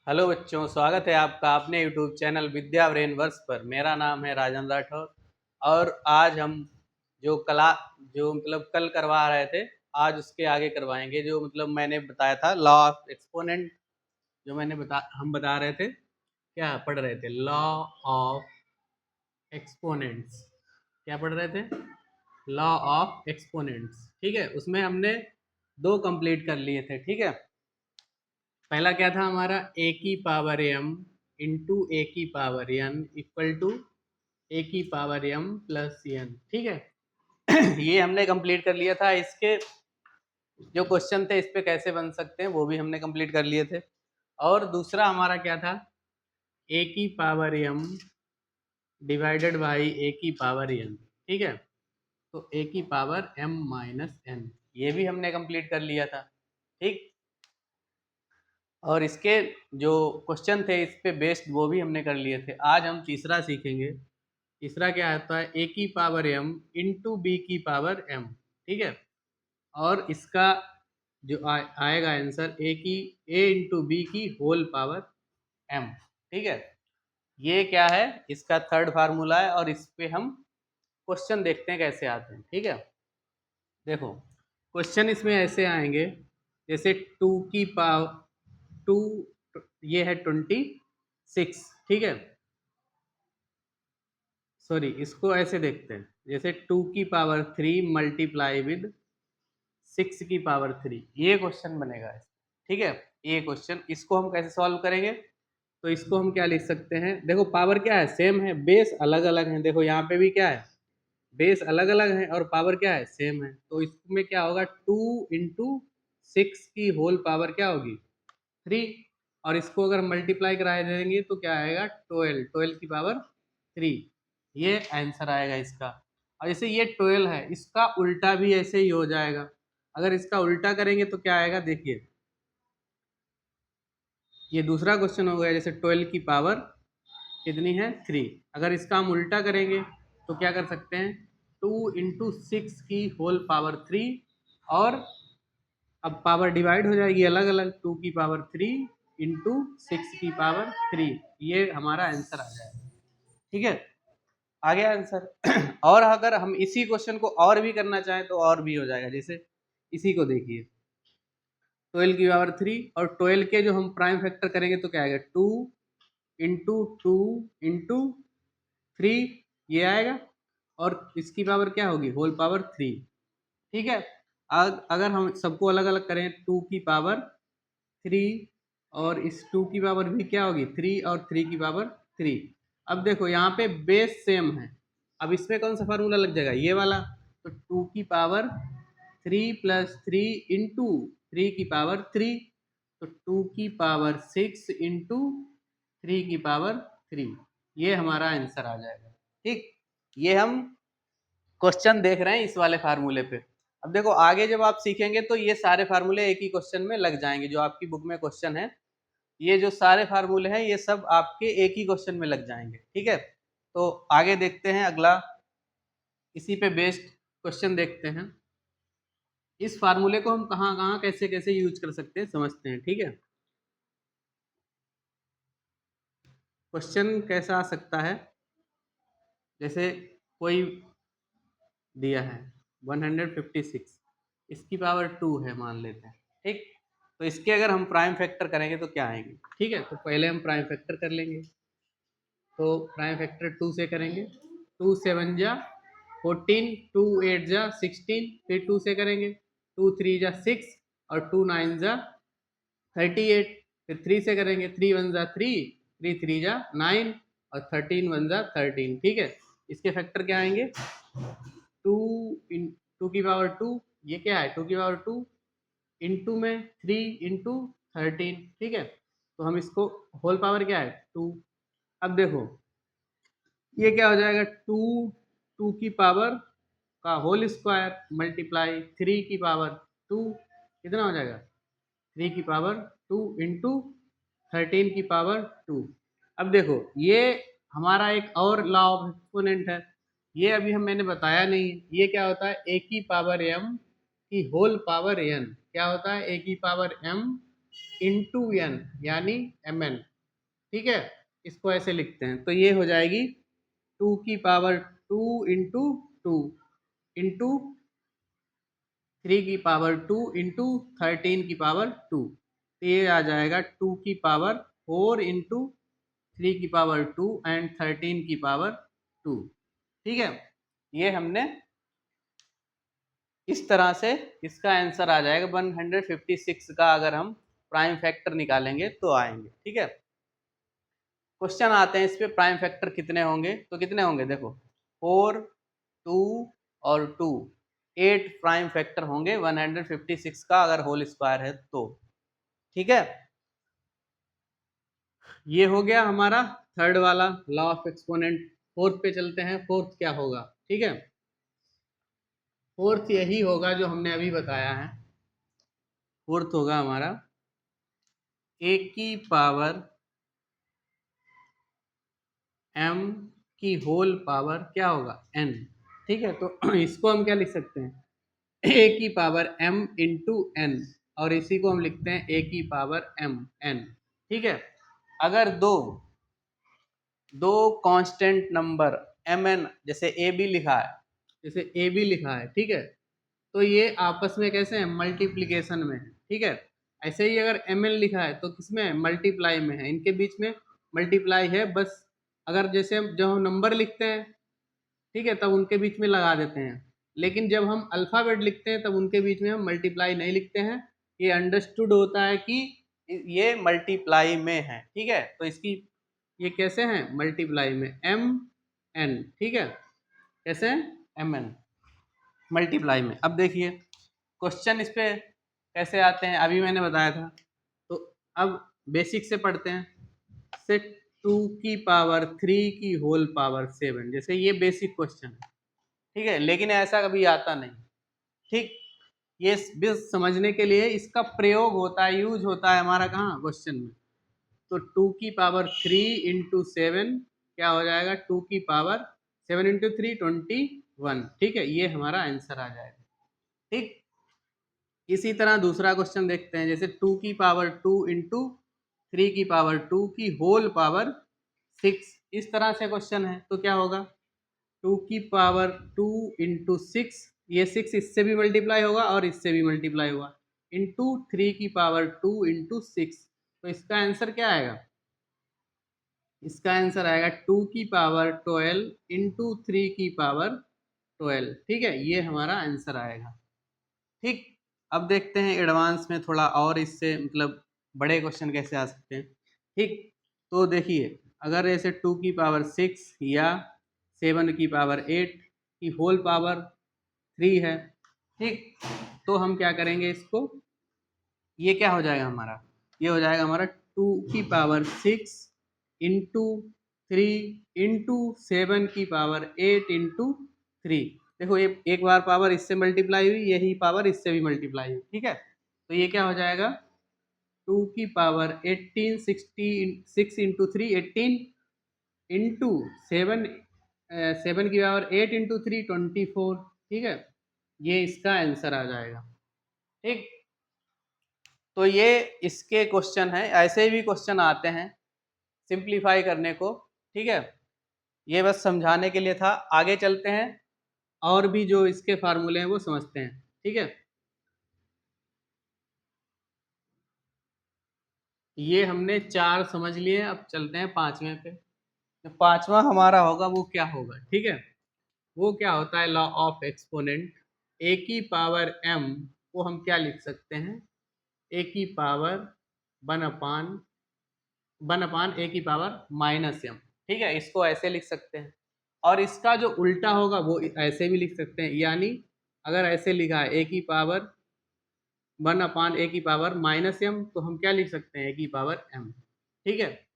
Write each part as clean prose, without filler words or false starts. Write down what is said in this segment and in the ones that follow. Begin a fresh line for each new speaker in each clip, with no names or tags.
Hello बच्चों, स्वागत है आपका अपने यूट्यूब चैनल विद्या ब्रेन वर्स पर। मेरा नाम है राजन राठौर और आज हम जो कला जो मतलब कल करवा रहे थे, आज उसके आगे करवाएंगे। जो मतलब मैंने बताया था लॉ ऑफ एक्सपोनेंट, जो हम बता रहे थे, क्या पढ़ रहे थे, लॉ ऑफ एक्सपोनेंट्स। क्या पढ़ रहे थे? Law of exponents. ठीक है, उसमें हमने दो कंप्लीट कर लिए थे। ठीक है, पहला क्या था हमारा, ए की पावर एम इंटू ए की पावर एन इक्वल टू ए की पावर एम प्लस एन। ठीक है ये हमने कंप्लीट कर लिया था। इसके जो क्वेश्चन थे इस पे कैसे बन सकते हैं वो भी हमने कंप्लीट कर लिए थे। और दूसरा हमारा क्या था, ए की पावर एम डिवाइडेड बाई ए की पावर एन। ठीक है, तो ए की पावर एम माइनस एन, ये भी हमने कंप्लीट कर लिया था। ठीक, और इसके जो क्वेश्चन थे इस पे बेस्ड वो भी हमने कर लिए थे। आज हम तीसरा सीखेंगे। तीसरा क्या आता है, ए की पावर एम इंटू बी की पावर एम। ठीक है, और इसका जो आएगा आंसर ए इंटू बी की होल पावर एम। ठीक है, ये क्या है, इसका थर्ड फार्मूला है और इस पे हम क्वेश्चन देखते हैं कैसे आते हैं। ठीक है, देखो क्वेश्चन इसमें ऐसे आएंगे, जैसे टू की पावर टू, ये है 26। ठीक है, सॉरी, इसको ऐसे देखते हैं, जैसे 2 की पावर 3 मल्टीप्लाई विद 6 की पावर 3, ये क्वेश्चन बनेगा। ठीक है, ये क्वेश्चन, इसको हम कैसे सॉल्व करेंगे, तो इसको हम क्या लिख सकते हैं, देखो पावर क्या है, सेम है, बेस अलग अलग है। देखो यहाँ पे भी क्या है, बेस अलग अलग है और पावर क्या है, सेम है। तो इसमें क्या होगा, 2 इंटू 6 की होल पावर क्या होगी, 3। और इसको अगर मल्टीप्लाई करा देंगे तो क्या आएगा, 12 की पावर 3। ये आंसर आएगा इसका। और जैसे ये 12 है, इसका उल्टा भी ऐसे ही हो जाएगा। अगर इसका उल्टा करेंगे तो क्या आएगा, देखिए ये दूसरा क्वेश्चन हो गया, जैसे 12 की पावर कितनी है, 3। अगर इसका हम उल्टा करेंगे तो क्या कर सकते हैं, 2 इंटू 6 की होल पावर 3। और अब पावर डिवाइड हो जाएगी अलग अलग, 2 की पावर 3 इंटू 6 की पावर 3, ये हमारा आंसर आ जाएगा। ठीक है, आ गया आंसर और अगर हम इसी क्वेश्चन को और भी करना चाहें तो और भी हो जाएगा। जैसे इसी को देखिए, 12 की पावर 3 और 12 के जो हम प्राइम फैक्टर करेंगे तो क्या आएगा, 2 इंटू 2 इंटू 3, ये आएगा। और इसकी पावर क्या होगी, होल पावर 3। ठीक है, अगर हम सबको अलग अलग करें, 2 की पावर 3 और इस 2 की पावर भी क्या होगी, 3 और 3 की पावर 3। अब देखो यहाँ पे बेस सेम है, अब इसमें कौन सा फार्मूला लग जाएगा, ये वाला। तो 2 की पावर 3 प्लस 3 इंटू 3 की पावर 3, तो 2 की पावर 6 इंटू 3 की पावर 3, ये हमारा आंसर आ जाएगा। ठीक, ये हम क्वेश्चन देख रहे हैं इस वाले फार्मूले पे। अब देखो आगे जब आप सीखेंगे तो ये सारे फार्मूले एक ही क्वेश्चन में लग जाएंगे। जो आपकी बुक में क्वेश्चन है, ये जो सारे फार्मूले हैं ये सब आपके एक ही क्वेश्चन में लग जाएंगे। ठीक है, तो आगे देखते हैं अगला, इसी पे बेस्ड क्वेश्चन देखते हैं। इस फार्मूले को हम कहाँ कहाँ कैसे कैसे यूज कर सकते हैं समझते हैं। ठीक है, क्वेश्चन कैसा आ सकता है, जैसे कोई दिया है 156, इसकी पावर 2 है मान लेते हैं। ठीक, तो इसके अगर हम प्राइम फैक्टर करेंगे तो क्या आएंगे। ठीक है, तो पहले हम प्राइम फैक्टर कर लेंगे। तो प्राइम फैक्टर 2 से करेंगे, 2 7 जा 14, 2 8 जा 16, फिर 2 से करेंगे, 2 3 जा 6 और 2 9 जा 38, फिर 3 से करेंगे, 3 1 जा 3, 3 3 जा 9 और 13 1 जा 13। ठीक है, इसके फैक्टर क्या आएंगे, 2 की पावर 2, ये क्या है, 2 की पावर 2 इंटू में 3 इंटू 13। ठीक है, तो हम इसको होल पावर क्या है 2। अब देखो ये क्या हो जाएगा, 2 की पावर का होल स्क्वायर मल्टीप्लाई 3 की पावर 2, कितना हो जाएगा, 3 की पावर 2 इंटू 13 की पावर 2। अब देखो ये हमारा एक और लॉ ऑफ एक्सपोनेंट है, ये अभी मैंने बताया नहीं है। ये क्या होता है, ए की पावर एम की होल पावर एन, क्या होता है, ए की पावर एम इंटू एन यानी mn, ठीक है, इसको ऐसे लिखते हैं। तो ये हो जाएगी 2 की पावर 2 इंटू 2 इंटू 3 की पावर 2 इंटू 13 की पावर 2, तो ये आ जाएगा 2 की पावर 4 इंटू 3 की पावर 2 एंड 13 की पावर 2, ठीक है। ये हमने इस तरह से इसका आंसर आ जाएगा 156 का, अगर हम प्राइम फैक्टर निकालेंगे तो आएंगे, ठीक है। क्वेश्चन आते हैं इस पे, प्राइम फैक्टर कितने होंगे, तो कितने होंगे देखो 4, 2 और 2, 8 प्राइम फैक्टर होंगे 156 का, अगर होल स्क्वायर है तो, ठीक है। ये हो गया हमारा थर्ड वाला लॉ ऑफ एक्सपोनेंट। फोर्थ पे चलते हैं, फोर्थ क्या होगा, ठीक है। फोर्थ यही होगा जो हमने अभी बताया है। फोर्थ होगा हमारा ए की पावर m की होल पावर क्या होगा n, ठीक है। तो इसको हम क्या लिख सकते हैं, a की पावर m इंटू n, और इसी को हम लिखते हैं a की पावर m n, ठीक है। अगर दो कांस्टेंट नंबर mn, जैसे a b लिखा है, जैसे a b लिखा है, ठीक है, तो ये आपस में कैसे हैं, मल्टीप्लिकेशन में है, ठीक है। ऐसे ही अगर mn लिखा है तो किसमें है, मल्टीप्लाई में है, इनके बीच में मल्टीप्लाई है बस। अगर जैसे जब हम नंबर लिखते हैं, ठीक है, तब उनके बीच में लगा देते हैं, लेकिन जब हम अल्फ़ाबेट लिखते हैं तब उनके बीच में हम मल्टीप्लाई नहीं लिखते हैं। ये अंडरस्टूड होता है कि ये मल्टीप्लाई में है, ठीक है। तो इसकी ये कैसे हैं, मल्टीप्लाई में m n, ठीक है, कैसे m n मल्टीप्लाई में। अब देखिए क्वेश्चन इस पे कैसे आते हैं, अभी मैंने बताया था। तो अब बेसिक से पढ़ते हैं, से 2 की पावर 3 की होल पावर 7, जैसे ये बेसिक क्वेश्चन है, ठीक है, लेकिन ऐसा कभी आता नहीं, ठीक। ये बस समझने के लिए इसका प्रयोग होता है, यूज होता है हमारा कहाँ, क्वेश्चन में। तो 2 की पावर 3 इंटू 7 क्या हो जाएगा, 2 की पावर 7 इंटू 3 21, ठीक है, ये हमारा आंसर आ जाएगा, ठीक। इसी तरह दूसरा क्वेश्चन देखते हैं, जैसे 2 की पावर 2 इंटू 3 की पावर 2 की होल पावर 6, इस तरह से क्वेश्चन है, तो क्या होगा, 2 की पावर 2 इंटू 6, ये 6 इससे भी मल्टीप्लाई होगा और इससे भी मल्टीप्लाई होगा, इंटू 3 की पावर 2 इंटू 6, तो इसका आंसर क्या आएगा, इसका आंसर आएगा 2 की पावर 12 इंटू 3 की पावर 12, ठीक है, ये हमारा आंसर आएगा, ठीक। अब देखते हैं एडवांस में थोड़ा और, इससे मतलब बड़े क्वेश्चन कैसे आ सकते हैं, ठीक। तो देखिए अगर ऐसे 2 की पावर 6 या 7 की पावर 8 की होल पावर 3 है, ठीक, तो हम क्या करेंगे इसको, ये क्या हो जाएगा हमारा, ये हो जाएगा हमारा 2 की पावर 6 इंटू 3 इंटू 7 की पावर 8 इंटू 3। देखो ये एक बार पावर इससे मल्टीप्लाई हुई, यही पावर इससे भी मल्टीप्लाई हुई, ठीक है। तो ये क्या हो जाएगा, 2 की पावर 18 6 इंटू 3 18 इंटू 7 7 की पावर 8 इंटू 3 24, ठीक है, ये इसका आंसर आ जाएगा, ठीक। तो ये इसके क्वेश्चन हैं, ऐसे भी क्वेश्चन आते हैं सिंप्लीफाई करने को, ठीक है। ये बस समझाने के लिए था, आगे चलते हैं और भी जो इसके फार्मूले हैं वो समझते हैं, ठीक है। ये हमने 4 समझ लिए, अब चलते हैं 5वें पे। तो 5वां हमारा होगा वो क्या होगा, ठीक है, वो क्या होता है, लॉ ऑफ एक्सपोनेंट। ए की पावर m को हम क्या लिख सकते हैं, ए की पावर 1 अपान ए की पावर -m, ठीक है, इसको ऐसे लिख सकते हैं। और इसका जो उल्टा होगा वो ऐसे भी लिख सकते हैं, यानी अगर ऐसे लिखा है ए की पावर 1 अपान ए की पावर -m, तो हम क्या लिख सकते हैं, ए की पावर m, ठीक है।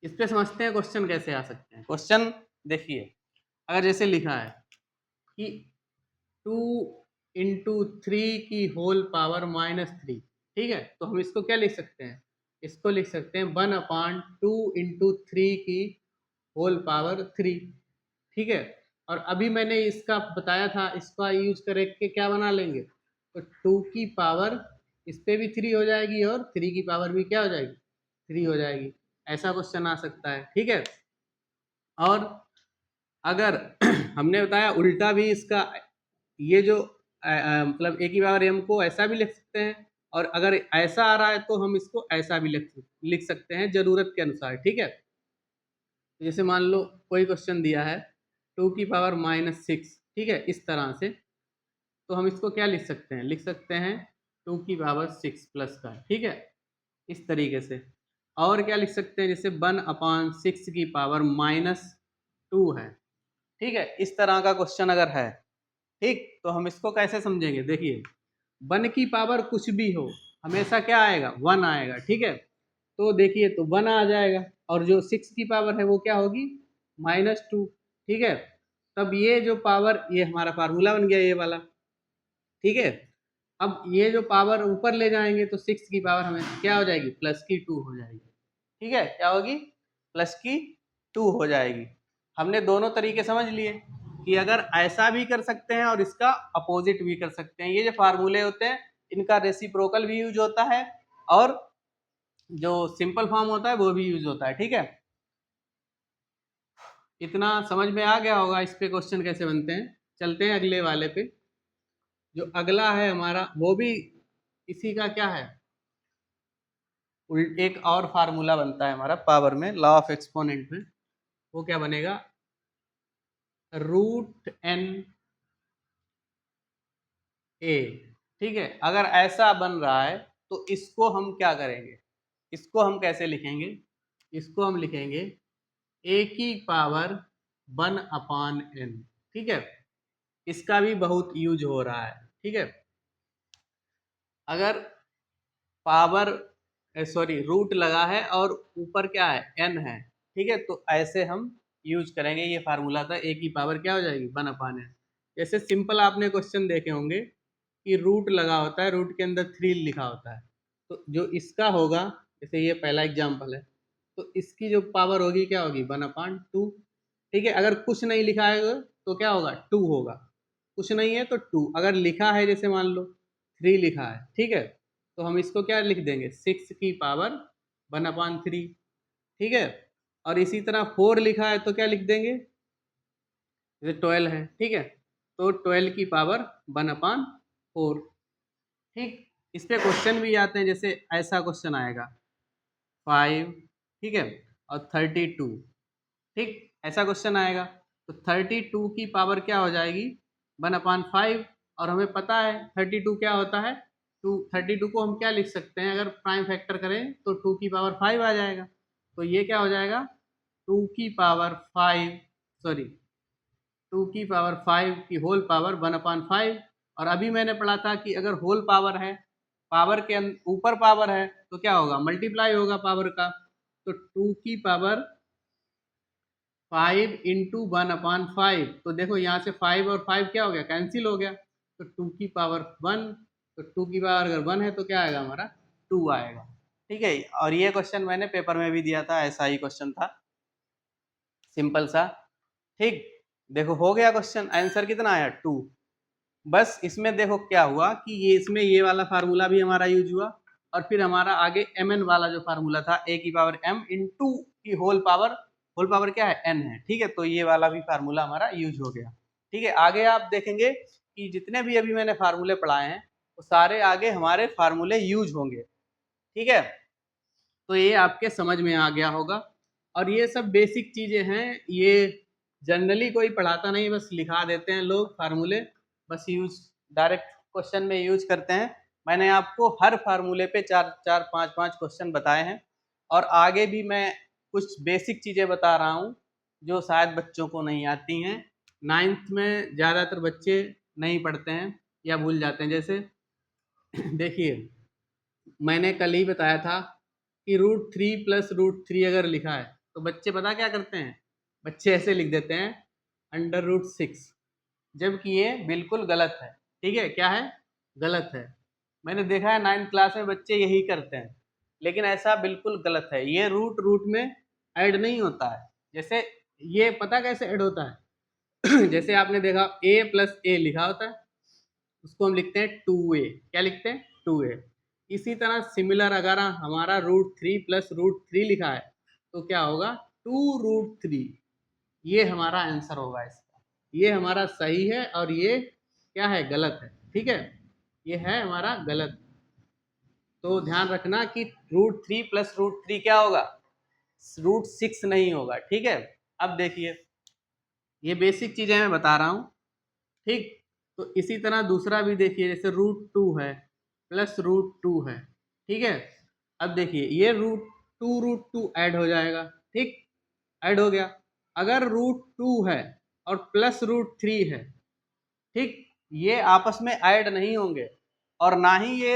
इस पे समझते हैं क्वेश्चन कैसे आ सकते हैं। क्वेश्चन देखिए, अगर जैसे लिखा है कि 2 इंटू 3 की होल पावर -3, ठीक है, तो हम इसको क्या लिख सकते हैं, इसको लिख सकते हैं 1/2 इंटू 3 की होल पावर 3, ठीक है। और अभी मैंने इसका बताया था, इसका यूज करके क्या बना लेंगे, तो 2 की पावर इस पे भी 3 हो जाएगी और 3 की पावर भी क्या हो जाएगी, 3 हो जाएगी। ऐसा क्वेश्चन आ सकता है, ठीक है। और अगर हमने बताया उल्टा भी इसका, ये जो मतलब a की पावर m को ऐसा भी लिख सकते हैं, और अगर ऐसा आ रहा है तो हम इसको ऐसा भी लिख सकते हैं ज़रूरत के अनुसार, ठीक है। जैसे मान लो कोई क्वेश्चन दिया है 2 की पावर -6, ठीक है, इस तरह से, तो हम इसको क्या लिख सकते हैं, लिख सकते हैं 2 की पावर 6 प्लस का, ठीक है, इस तरीके से। और क्या लिख सकते हैं, जैसे 1/6 की पावर -2 है, ठीक है, इस तरह का क्वेश्चन अगर है, ठीक, तो हम इसको कैसे समझेंगे, देखिए 1 की पावर कुछ भी हो हमेशा क्या आएगा, 1 आएगा, ठीक है। तो देखिए तो 1 आ जाएगा, और जो 6 की पावर है वो क्या होगी, -2, ठीक है। तब ये जो पावर, ये हमारा फार्मूला बन गया ये वाला, ठीक है। अब ये जो पावर ऊपर ले जाएंगे तो 6 की पावर हमें क्या हो जाएगी, +2 हो जाएगी, ठीक है, क्या होगी, +2 हो जाएगी। हमने दोनों तरीके समझ लिए कि अगर ऐसा भी कर सकते हैं और इसका अपोजिट भी कर सकते हैं। ये जो फार्मूले होते हैं इनका रेसिप्रोकल भी यूज होता है और जो सिंपल फॉर्म होता है वो भी यूज होता है, ठीक है। इतना समझ में आ गया होगा इस पे क्वेश्चन कैसे बनते हैं। चलते हैं अगले वाले पे। जो अगला है हमारा वो भी इसी का क्या है, एक और फार्मूला बनता है हमारा पावर में, लॉ ऑफ एक्सपोनेंट में। वो क्या बनेगा, √n a, ठीक है। अगर ऐसा बन रहा है तो इसको हम क्या करेंगे, इसको हम कैसे लिखेंगे, इसको हम लिखेंगे a की पावर 1/n, ठीक है। इसका भी बहुत यूज हो रहा है, ठीक है। अगर पावर सॉरी रूट लगा है और ऊपर क्या है, n है, ठीक है, तो ऐसे हम यूज करेंगे। ये फार्मूला था, a की पावर क्या हो जाएगी, 1/n। जैसे सिंपल आपने क्वेश्चन देखे होंगे कि रूट लगा होता है, रूट के अंदर 3 लिखा होता है, तो जो इसका होगा, जैसे ये पहला एग्जाम्पल है, तो इसकी जो पावर होगी क्या होगी, 1/2, ठीक है। अगर कुछ नहीं लिखा है तो क्या होगा, 2 होगा, कुछ नहीं है तो 2। अगर लिखा है जैसे मान लो 3 लिखा है, ठीक है, तो हम इसको क्या लिख देंगे, 6 की पावर 1/3, ठीक है। और इसी तरह 4 लिखा है तो क्या लिख देंगे, जैसे 12 है, ठीक है, तो 12 की पावर 1/4, ठीक। इस पे क्वेश्चन भी आते हैं, जैसे ऐसा क्वेश्चन आएगा 5, ठीक है, और 32, ठीक, ऐसा क्वेश्चन आएगा तो 32 की पावर क्या हो जाएगी, 1/5। और हमें पता है 32 क्या होता है, 32 को हम क्या लिख सकते हैं, अगर प्राइम फैक्टर करें तो 2 की पावर 5 आ जाएगा। तो ये क्या हो जाएगा, 2 की पावर 5, सॉरी 2 की पावर 5 की होल पावर 1/5। और अभी मैंने पढ़ा था कि अगर होल पावर है, पावर के ऊपर पावर है तो क्या होगा, मल्टीप्लाई होगा पावर का। तो 2 की पावर 5 इंटू 1/5, तो देखो यहाँ से 5 और 5 क्या हो गया, कैंसिल हो गया, तो 2 की पावर 1, तो 2 की पावर अगर 1 है तो क्या आएगा हमारा, 2 आएगा, ठीक है। और ये क्वेश्चन मैंने पेपर में भी दिया था, ऐसा ही क्वेश्चन था, सिंपल सा, ठीक। देखो हो गया क्वेश्चन, आंसर कितना आया, 2। बस इसमें देखो क्या हुआ कि ये इसमें ये वाला फार्मूला भी हमारा यूज हुआ, और फिर हमारा आगे mn वाला जो फार्मूला था, a की पावर m इंटू की होल पावर क्या है, n है, ठीक है। तो ये वाला भी फार्मूला हमारा यूज हो गया, ठीक है। आगे आप देखेंगे कि जितने भी अभी मैंने फार्मूले पढ़ाए हैं वो सारे आगे हमारे फार्मूले यूज होंगे, ठीक है। तो ये आपके समझ में आ गया होगा। और ये सब बेसिक चीज़ें हैं, ये जनरली कोई पढ़ाता नहीं, बस लिखा देते हैं लोग फार्मूले, बस यूज डायरेक्ट क्वेश्चन में यूज करते हैं। मैंने आपको हर फार्मूले पे 4-4, 5-5 क्वेश्चन बताए हैं, और आगे भी मैं कुछ बेसिक चीज़ें बता रहा हूँ जो शायद बच्चों को नहीं आती हैं। 9th में ज़्यादातर बच्चे नहीं पढ़ते हैं या भूल जाते हैं। जैसे देखिए मैंने कल ही बताया था कि √3 प्लस √3 अगर लिखा है तो बच्चे पता क्या करते हैं, बच्चे ऐसे लिख देते हैं √6, जबकि ये बिल्कुल गलत है, ठीक है, क्या है, गलत है। मैंने देखा है 9th क्लास में बच्चे यही करते हैं, लेकिन ऐसा बिल्कुल गलत है। ये रूट रूट में ऐड नहीं होता है। जैसे ये पता कैसे ऐड होता है जैसे आपने देखा a + a लिखा होता है, उसको हम लिखते हैं 2a, क्या लिखते हैं, 2a। इसी तरह सिमिलर अगर हमारा √3 प्लस √3 लिखा है तो क्या होगा 2√3। ये हमारा आंसर होगा इसका, ये हमारा सही है और ये क्या है गलत है। ठीक है, ये है हमारा गलत। तो ध्यान रखना कि √3 प्लस √3 क्या होगा, √6 नहीं होगा। ठीक है, अब देखिए ये बेसिक चीजें मैं बता रहा हूं। ठीक, तो इसी तरह दूसरा भी देखिए, जैसे √2 है प्लस √2 है। ठीक है, अब देखिए ये √2 ऐड हो जाएगा। ठीक, ऐड हो गया। अगर √2 है और प्लस √3 है, ठीक, ये आपस में ऐड नहीं होंगे और ना ही ये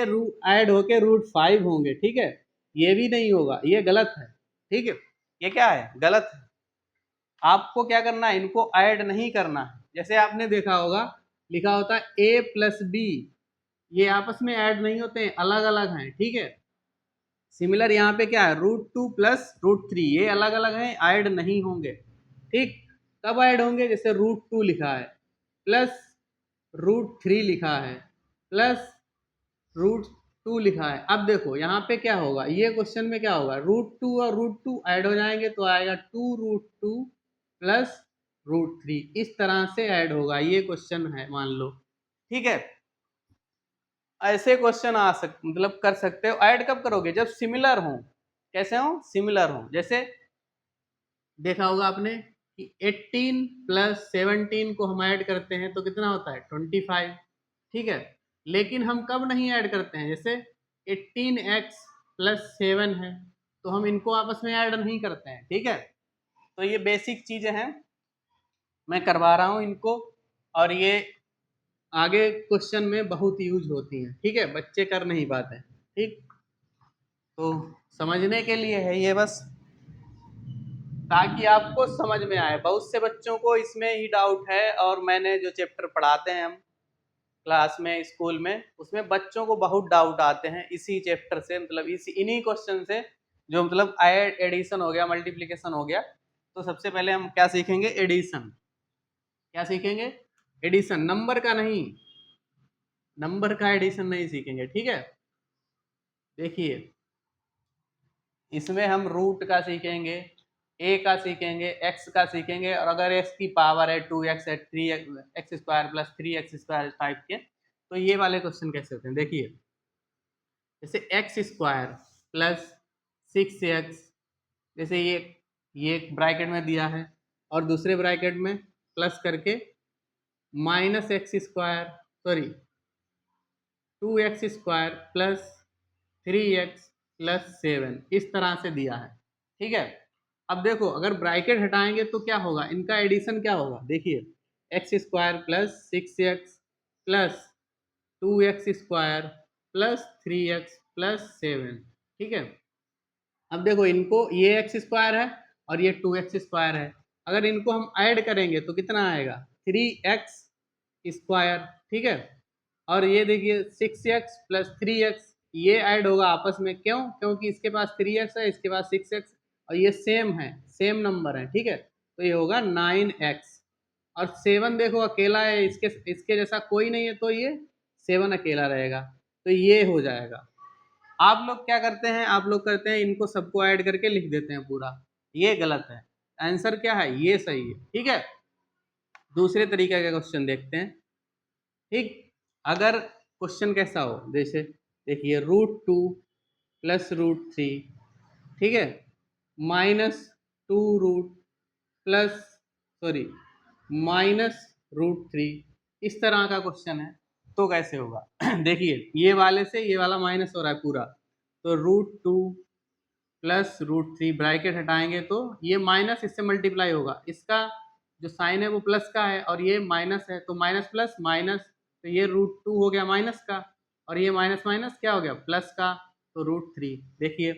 ऐड होके √5 होंगे। ठीक है, ये भी नहीं होगा, ये गलत है। ठीक है, ये क्या है, गलत है। आपको क्या करना है, इनको ऐड नहीं करना है। जैसे आपने देखा होगा लिखा होता है a प्लस बी, ये आपस में ऐड नहीं होते हैं, अलग अलग हैं। ठीक है, सिमिलर यहाँ पे क्या है √2 प्लस √3, ये अलग अलग हैं, ऐड नहीं होंगे। ठीक, कब ऐड होंगे, जैसे √2 लिखा है प्लस √3 लिखा है प्लस √2 लिखा है। अब देखो यहाँ पे क्या होगा, ये क्वेश्चन में क्या होगा, √2 और √2 ऐड हो जाएंगे तो आएगा 2√2 प्लस √3, इस तरह से ऐड होगा। ये क्वेश्चन है मान लो। ठीक है, ऐसे क्वेश्चन आ मतलब कर सकते हो। ऐड कब करोगे, जब सिमिलर हो। कैसे हो, सिमिलर हो। जैसे देखा होगा आपने कि 18 प्लस 17 को हम ऐड करते हैं तो कितना होता है 25। ठीक है, लेकिन हम कब नहीं ऐड करते हैं, जैसे 18x प्लस 7 है तो हम इनको आपस में ऐड नहीं करते हैं। ठीक है, तो ये बेसिक चीजें हैं, मैं करवा रहा हूं इनको, और ये आगे क्वेश्चन में बहुत यूज होती हैं। ठीक है, बच्चे कर नहीं पाते हैं। ठीक, तो समझने के लिए है ये बस, ताकि आपको समझ में आए। बहुत से बच्चों को इसमें ही डाउट है, और मैंने जो चैप्टर पढ़ाते हैं हम क्लास में स्कूल में, उसमें बच्चों को बहुत डाउट आते हैं इसी चैप्टर से, मतलब इसी इन्हीं क्वेश्चन से, जो मतलब एडिशन हो गया, मल्टीप्लिकेशन हो गया। तो सबसे पहले हम क्या सीखेंगे, एडिशन। क्या सीखेंगे, एडिशन, नंबर का नहीं, नंबर का एडिशन नहीं सीखेंगे। ठीक है, देखिए इसमें हम रूट का सीखेंगे, ए का सीखेंगे, एक्स का सीखेंगे, और अगर एक्स की पावर है 2x है, 3x² प्लस 3x² टाइप के, तो ये वाले क्वेश्चन कैसे होते हैं देखिए। जैसे x² प्लस 6x, जैसे ये एक ब्रैकेट में दिया है और दूसरे ब्रैकेट में प्लस करके -x² sorry 2x² plus 3x plus 7, इस तरह से दिया है। ठीक है, अब देखो अगर ब्रैकेट हटाएंगे तो क्या होगा, इनका एडिशन क्या होगा, देखिए x² plus 6x plus 2x² plus 3x plus 7। ठीक है, अब देखो इनको, ये x² है और ये 2x² है, अगर इनको हम ऐड करेंगे तो कितना आएगा 3x²। ठीक है, और ये देखिए 6x प्लस 3x, ये ऐड होगा आपस में, क्यों, क्योंकि इसके पास 3x है, इसके पास 6x, और ये सेम है, सेम नंबर है। ठीक है, तो ये होगा 9x, और 7 देखो अकेला है, इसके जैसा कोई नहीं है, तो ये 7 अकेला रहेगा, तो ये हो जाएगा। आप लोग क्या करते हैं, आप लोग करते हैं इनको सबको ऐड करके लिख देते हैं पूरा, ये गलत है। आंसर क्या है, ये सही है। ठीक है, दूसरे तरीके का क्वेश्चन देखते हैं। ठीक, अगर क्वेश्चन कैसा हो, जैसे देखिए √2 प्लस √3, ठीक है, -2 रूट प्लस सॉरी -√3, इस तरह का क्वेश्चन है, तो कैसे होगा देखिए ये वाले से ये वाला माइनस हो रहा है पूरा, तो √2 प्लस √3 ब्रैकेट हटाएंगे तो ये माइनस इससे मल्टीप्लाई होगा, इसका जो साइन है वो प्लस का है और ये माइनस है, तो माइनस प्लस माइनस, तो ये √2 हो गया माइनस का, और ये माइनस माइनस क्या हो गया प्लस का, तो √3। देखिए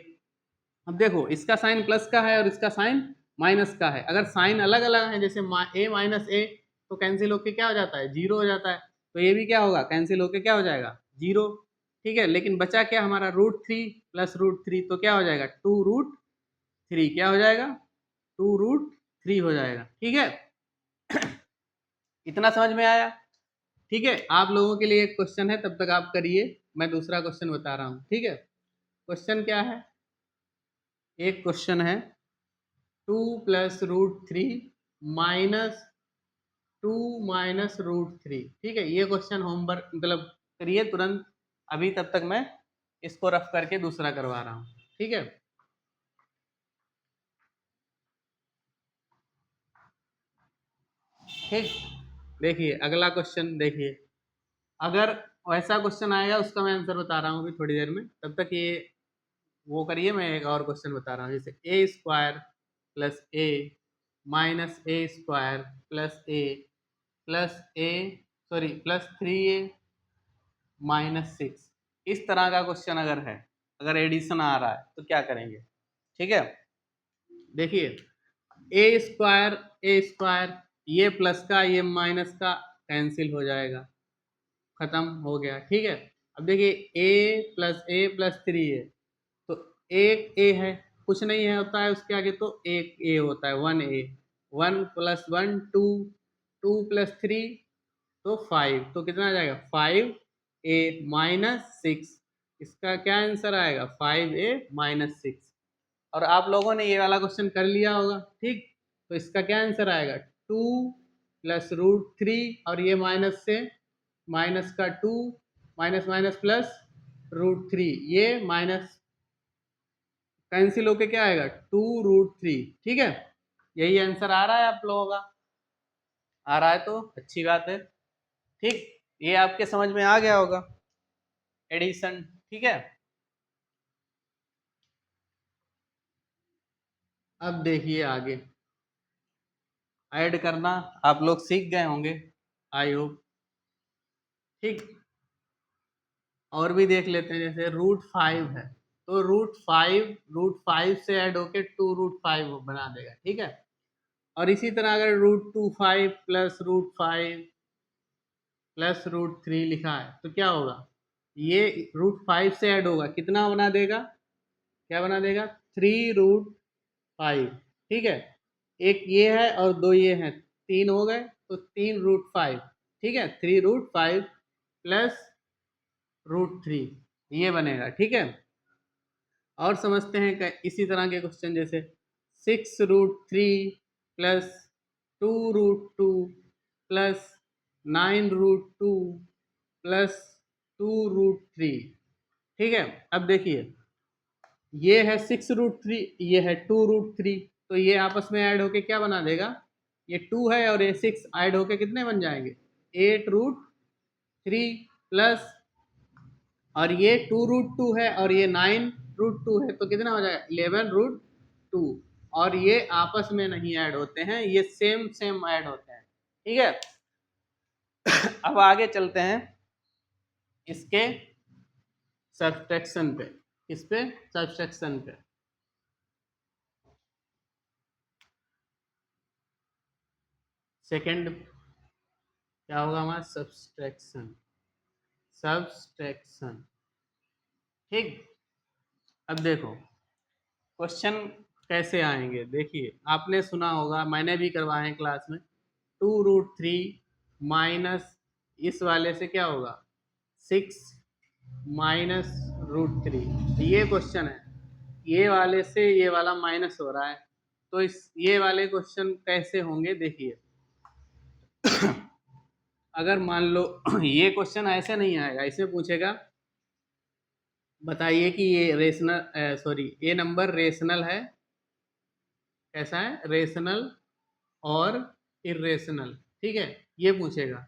अब देखो इसका साइन प्लस का है और इसका साइन माइनस का है, अगर साइन अलग अलग है, जैसे a माइनस a, तो कैंसिल होके क्या हो जाता है, जीरो हो जाता है, तो ये भी क्या होगा, कैंसिल होके क्या हो जाएगा, जीरो। ठीक है, लेकिन बचा क्या हमारा √3 प्लस √3, तो क्या हो जाएगा 2√3, क्या हो जाएगा 2√3 हो जाएगा। ठीक है इतना समझ में आया। ठीक है, आप लोगों के लिए एक क्वेश्चन है, तब तक आप करिए। मैं दूसरा क्वेश्चन बता रहा हूँ, ठीक है। क्वेश्चन क्या है, एक क्वेश्चन है 2+√3 माइनस 2 - √3, ठीक है। ये क्वेश्चन होमवर्क मतलब करिए तुरंत अभी, तब तक मैं इसको रफ करके दूसरा करवा रहा हूँ, ठीक है। ठीक, देखिए अगला क्वेश्चन देखिए, अगर वैसा क्वेश्चन आएगा उसका मैं आंसर बता रहा हूँ अभी थोड़ी देर में, तब तक ये वो करिए, मैं एक और क्वेश्चन बता रहा हूँ, जैसे a² + a -a² + a +3a - 6, इस तरह का क्वेश्चन अगर है, अगर एडिशन आ रहा है तो क्या करेंगे, ठीक है। देखिए a² ये प्लस का ये माइनस का कैंसिल हो जाएगा, खत्म हो गया, ठीक है। अब देखिए a+a+3 है, तो एक ए है, कुछ नहीं है होता है उसके आगे, तो एक ए होता है, 1a, 1+1 2, 2+3 तो 5, तो कितना आ जाएगा 5a - 6, इसका क्या आंसर आएगा 5a - 6। और आप लोगों ने ये वाला क्वेश्चन कर लिया होगा, ठीक, तो इसका क्या आंसर आएगा 2+√3, और ये माइनस से माइनस का 2 माइनस माइनस +√3, ये माइनस कैंसिल होके क्या आएगा 2√3, ठीक है। यही आंसर आ रहा है आप लोगों का, आ रहा है तो अच्छी बात है, ठीक, ये आपके समझ में आ गया होगा एडिशन, ठीक है। अब देखिए आगे ऐड करना आप लोग सीख गए होंगे, आई होप, ठीक। और भी देख लेते हैं, जैसे √5 है, तो √5 से ऐड होके 2√5 बना देगा, ठीक है। और इसी तरह अगर √25 +√5 +√3 लिखा है तो क्या होगा, ये √5 से ऐड होगा, कितना बना देगा, क्या बना देगा 3√5, ठीक है। एक ये है और दो ये हैं, 3 हो गए, तो 3√5, ठीक है, 3√5 +√3 ये बनेगा, ठीक है। और समझते हैं इसी तरह के क्वेश्चन, जैसे 6√3 +2√2 +9√2 +2√3, ठीक है। अब देखिए ये है 6√3, ये है 2√3, तो ये आपस में ऐड होके क्या बना देगा, ये 2 है और ये 6 ऐड होके कितने बन जाएंगे 8√3 प्लस, और ये 2√2 है और ये 9√2 है, तो कितना हो जाएगा 11√2, और ये आपस में नहीं ऐड होते हैं, ये सेम सेम ऐड होते हैं, ठीक है। अब आगे चलते हैं इसके सब्सट्रैक्शन पे, किस पे, सब्सट्रैक्शन पे। सेकंड क्या होगा हमारा सब्सट्रैक्शन, सब्सट्रैक्शन, ठीक। अब देखो क्वेश्चन कैसे आएंगे, देखिए आपने सुना होगा, मैंने भी करवाए हैं क्लास में, 2√3 माइनस इस वाले से क्या होगा 6 -√3, ये क्वेश्चन है, ये वाले से ये वाला माइनस हो रहा है, तो इस ये वाले क्वेश्चन कैसे होंगे देखिए। अगर मान लो ये क्वेश्चन ऐसे नहीं आएगा, इसमें पूछेगा बताइए कि ये रेशनल सॉरी ये नंबर रेशनल है, कैसा है रेशनल और इरेशनल, ठीक है, ये पूछेगा,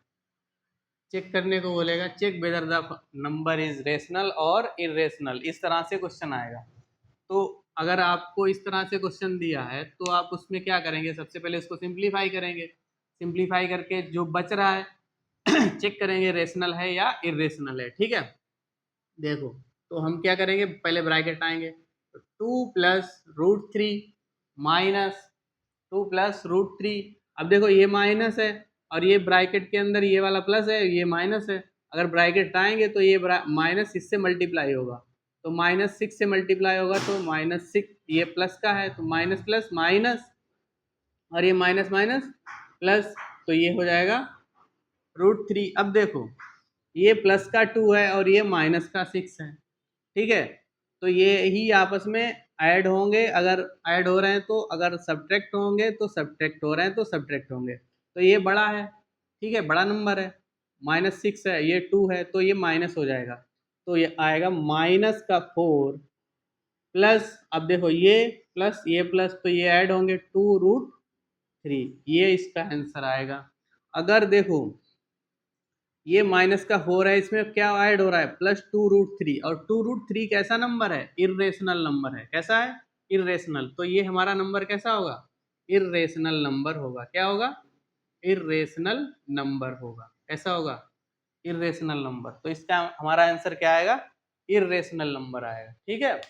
चेक करने को बोलेगा, check whether the number is rational और इरेशनल, इस तरह से क्वेश्चन आएगा। तो अगर आपको इस तरह से क्वेश्चन दिया है तो आप उसमें क्या करेंगे, सबसे पहले उसको सिंप्लीफाई करेंगे, सिंप्लीफाई करके जो बच रहा है चेक करेंगे रेशनल है या इरेशनल है, ठीक है। देखो तो हम क्या करेंगे, पहले ब्रैकेट आएंगे, तो 2+√3 -2+√3, अब देखो ये माइनस है और ये ब्रैकेट के अंदर ये वाला प्लस है, ये माइनस है, अगर ब्रैकेट आएंगे तो ये माइनस इससे मल्टीप्लाई होगा, तो -6 से मल्टीप्लाई होगा, तो -6, ये प्लस का है तो माइनस प्लस माइनस, और ये माइनस माइनस प्लस, तो ये हो जाएगा √3। अब देखो ये प्लस का 2 है और ये माइनस का 6 है, ठीक है। तो ये ही आपस में ऐड होंगे, अगर ऐड हो रहे हैं तो, अगर सब्ट्रैक्ट होंगे तो सब्ट्रैक्ट हो रहे हैं तो सब्ट्रैक्ट होंगे। तो ये बड़ा है, ठीक है, बड़ा नंबर है, -6 है, ये 2 है, तो ये माइनस हो जाएगा। तो ये आएगा -4 प्लस, अब देखो ये प्लस तो ये ऐड होंगे 2√3, ये इसका आंसर आएगा। अगर देखो ये माइनस का 4 है, इसमें क्या ऐड हो रहा है, +2√3, और 2√3 कैसा नंबर है, इर्रेशनल नंबर है। कैसा है, इर्रेशनल। तो ये हमारा नंबर कैसा होगा, इर्रेशनल नंबर होगा। क्या होगा, इर्रेशनल नंबर होगा। कैसा होगा, इर्रेशनल नंबर। तो इसका हमारा आंसर क्या आएगा, इर्रेशनल नंबर आएगा, ठीक है।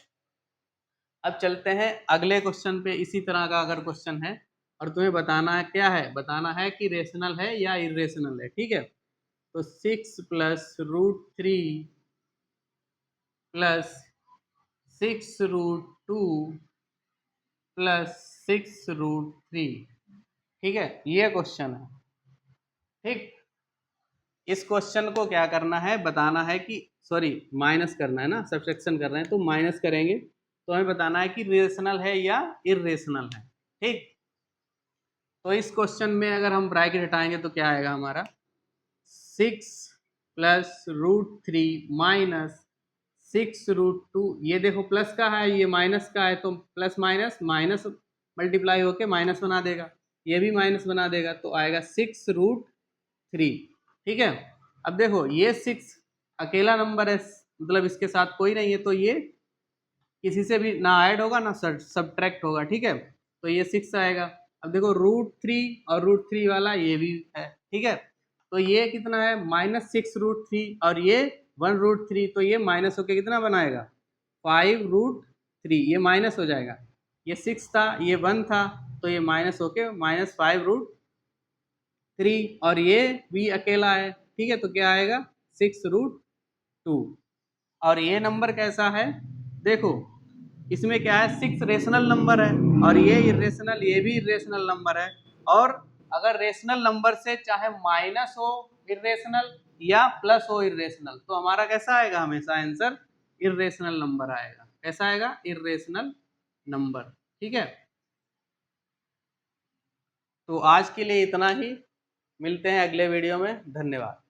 अब चलते हैं अगले क्वेश्चन पे। इसी तरह का अगर क्वेश्चन है और तुम्हें बताना है, क्या है, बताना है कि रेशनल है या इरेशनल है, ठीक है। तो 6 + √3 प्लस 6√2 प्लस 6√3, ठीक है, ये क्वेश्चन है, ठीक। इस क्वेश्चन को क्या करना है, बताना है कि, सॉरी, माइनस करना है ना, सब्ट्रैक्शन कर रहे हैं तो माइनस करेंगे। तो हमें बताना है कि रेशनल है या इरेशनल है, ठीक। तो इस क्वेश्चन में अगर हम ब्रैकेट हटाएंगे तो क्या आएगा हमारा, 6 + √3 माइनस 6√2, ये देखो प्लस का है, ये माइनस का है, तो प्लस माइनस माइनस मल्टीप्लाई होके माइनस बना देगा, ये भी माइनस बना देगा, तो आएगा 6√3, ठीक है। अब देखो ये 6 अकेला नंबर है, मतलब इसके साथ कोई नहीं है, तो ये किसी से भी ना ऐड होगा ना सब्ट्रैक्ट होगा, ठीक है। तो ये 6 आएगा। अब देखो √3 और √3 वाला ये भी है, ठीक है। तो ये कितना है, -6√3, और ये 1√3, तो ये माइनस होके कितना बनाएगा, 5√3, ये माइनस हो जाएगा। ये 6 था, ये 1 था, तो ये माइनस होके -5√3, और ये भी अकेला है, ठीक है। तो क्या आएगा, 6√2। और ये नंबर कैसा है, देखो इसमें क्या है, 6 रेशनल नंबर है, और ये इरेशनल, ये भी इरेशनल नंबर है। और अगर रेशनल नंबर से चाहे माइनस हो इरेशनल या प्लस हो इरेशनल, तो हमारा कैसा आएगा, हमेशा आंसर इरेशनल नंबर आएगा। कैसा आएगा, इरेशनल नंबर, ठीक है। तो आज के लिए इतना ही, मिलते हैं अगले वीडियो में, धन्यवाद।